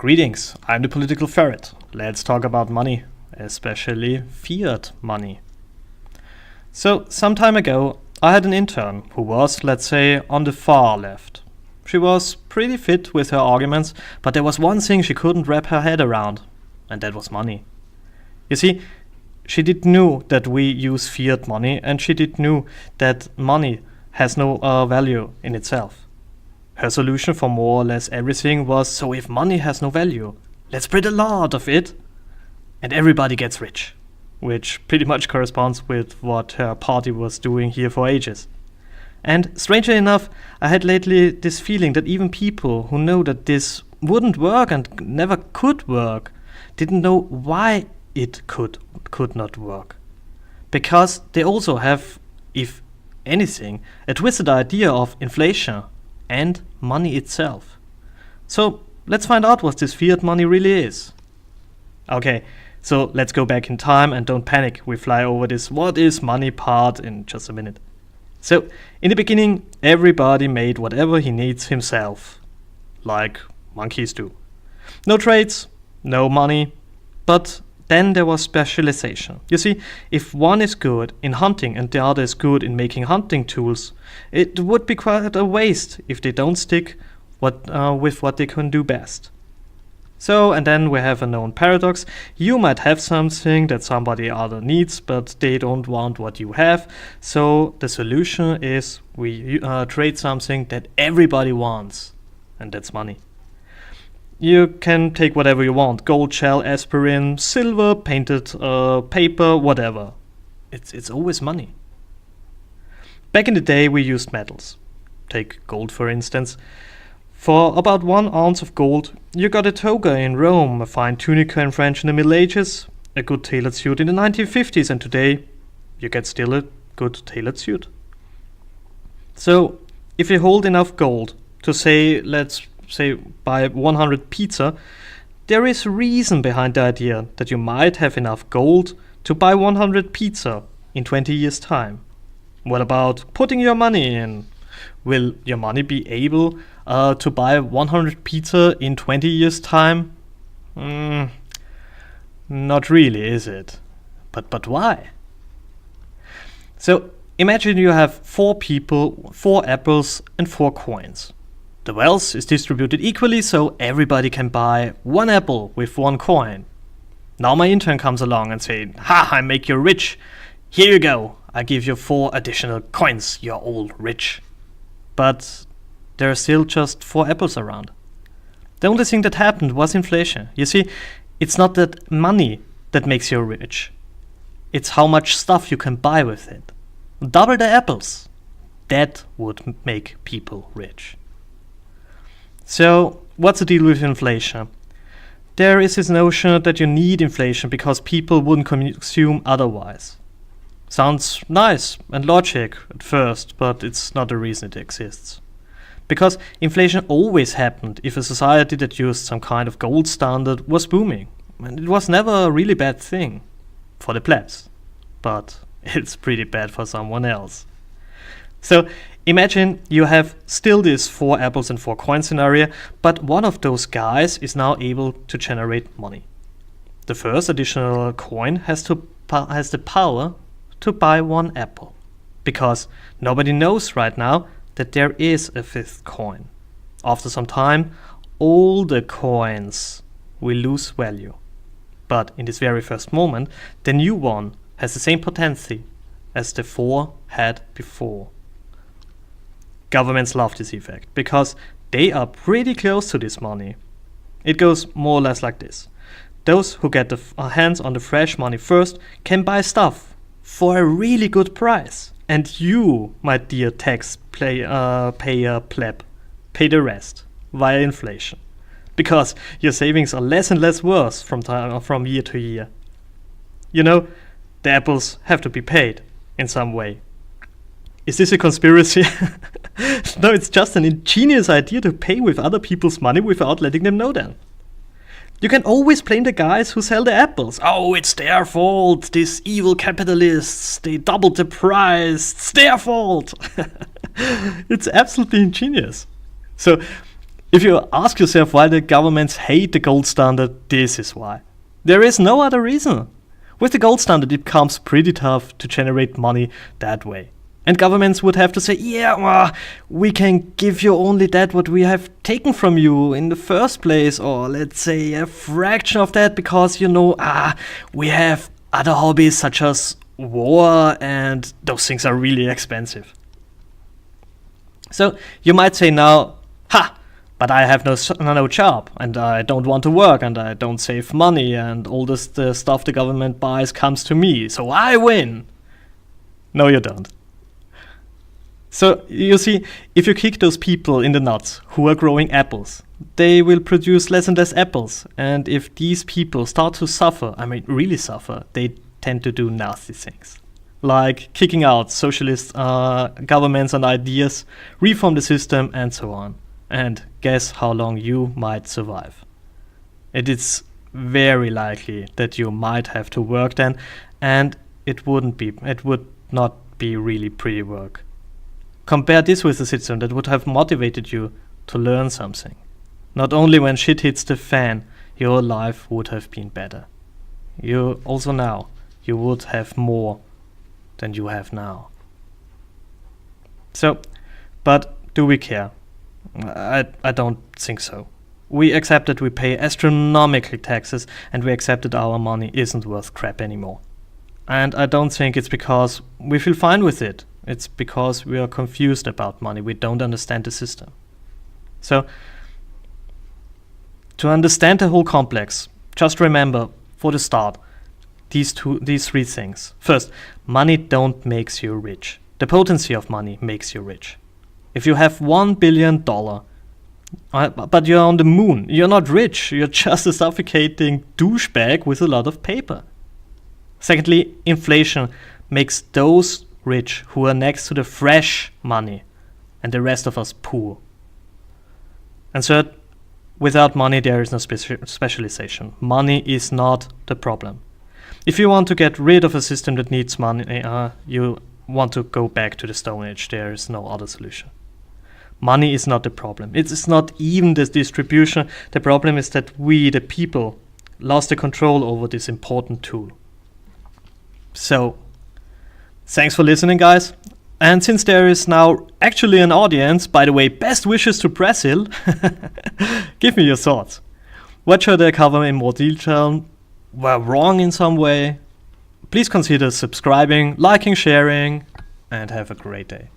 Greetings, I'm the political ferret. Let's talk about money, especially fiat money. So, some time ago, I had an intern who was, let's say, on the far left. She was pretty fit with her arguments, but there was one thing she couldn't wrap her head around, and that was money. You see, she did know that we use fiat money, and she did know that money has no value in itself. Her solution for more or less everything was, so if money has no value, let's print a lot of it and everybody gets rich. Which pretty much corresponds with what her party was doing here for ages. And strangely enough, I had lately this feeling that even people who know that this wouldn't work and never could work didn't know why it could not work. Because they also have, if anything, a twisted idea of inflation and money itself. So let's find out what this fiat money really is. Okay, so let's go back in time and don't panic. We fly over this what is money part in just a minute. So in the beginning, everybody made whatever he needs himself, like monkeys do. No trades, no money, but then there was specialization. You see, if one is good in hunting and the other is good in making hunting tools, it would be quite a waste if they don't stick with what they can do best. So, and then we have a known paradox. You might have something that somebody other needs, but they don't want what you have. So the solution is we trade something that everybody wants, and that's money. You can take whatever you want, gold shell, aspirin, silver, painted paper, whatever. It's always money. Back in the day we used metals. Take gold for instance. For about 1 ounce of gold, you got a toga in Rome, a fine tunica in French in the Middle Ages, a good tailored suit in the 1950s, and today you get still a good tailored suit. So, if you hold enough gold to let's say buy 100 pizza, there is reason behind the idea that you might have enough gold to buy 100 pizza in 20 years' time. What about putting your money in? Will your money be able to buy 100 pizza in 20 years' time? Not really, is it? But why? So imagine you have 4 people, 4 apples and 4 coins. The wealth is distributed equally, so everybody can buy 1 apple with 1 coin. Now my intern comes along and says, "Ha, I make you rich. Here you go. I give you 4 additional coins. You're all rich." But there are still just 4 apples around. The only thing that happened was inflation. You see, it's not that money that makes you rich. It's how much stuff you can buy with it. Double the apples. That would make people rich. So, what's the deal with inflation? There is this notion that you need inflation because people wouldn't consume otherwise. Sounds nice and logic at first, but it's not the reason it exists. Because inflation always happened if a society that used some kind of gold standard was booming. And it was never a really bad thing for the plebs. But it's pretty bad for someone else. So imagine you have still this 4 apples and 4 coins scenario, but one of those guys is now able to generate money. The first additional coin has the power to buy 1 apple, because nobody knows right now that there is a 5th coin. After some time, all the coins will lose value. But in this very first moment, the new one has the same potential as the 4 had before. Governments love this effect, because they are pretty close to this money. It goes more or less like this. Those who get their hands on the fresh money first can buy stuff for a really good price. And you, my dear payer pleb, pay the rest via inflation. Because your savings are less and less worth from year to year. You know, the apples have to be paid in some way. Is this a conspiracy? No, it's just an ingenious idea to pay with other people's money without letting them know that. You can always blame the guys who sell the apples. Oh, it's their fault. These evil capitalists, they doubled the price. It's their fault. It's absolutely ingenious. So If you ask yourself why the governments hate the gold standard, this is why. There is no other reason. With the gold standard, it becomes pretty tough to generate money that way. And governments would have to say, yeah, well, we can give you only that what we have taken from you in the first place, or let's say a fraction of that, because, we have other hobbies such as war, and those things are really expensive. So you might say now, but I have no job, and I don't want to work, and I don't save money, and all the stuff the government buys comes to me, so I win. No, you don't. So you see, if you kick those people in the nuts who are growing apples, they will produce less and less apples. And if these people start to suffer, really suffer, they tend to do nasty things. Like kicking out socialist governments and ideas, reform the system, and so on. And guess how long you might survive. It is very likely that you might have to work then, and it would not be really pretty work. Compare this with a system that would have motivated you to learn something. Not only when shit hits the fan, your life would have been better. You would have more than you have now. So, but do we care? I don't think so. We accept that we pay astronomical taxes, and we accept that our money isn't worth crap anymore. And I don't think it's because we feel fine with it. It's because we are confused about money. We don't understand the system. So, to understand the whole complex, just remember, for the start, these three things. First, money don't makes you rich. The potency of money makes you rich. If you have $1 billion, but you're on the moon, you're not rich. You're just a suffocating douchebag with a lot of paper. Secondly, inflation makes those rich who are next to the fresh money and the rest of us poor. And third, without money there is no specialization. Money is not the problem. If you want to get rid of a system that needs money, you want to go back to the Stone Age. There is no other solution. Money is not the problem. It is not even the distribution. The problem is that we, the people, lost the control over this important tool. So, thanks for listening, guys. And since there is now actually an audience, by the way, best wishes to Brazil, give me your thoughts. What should I cover in more detail? Were wrong in some way? Please consider subscribing, liking, sharing, and have a great day.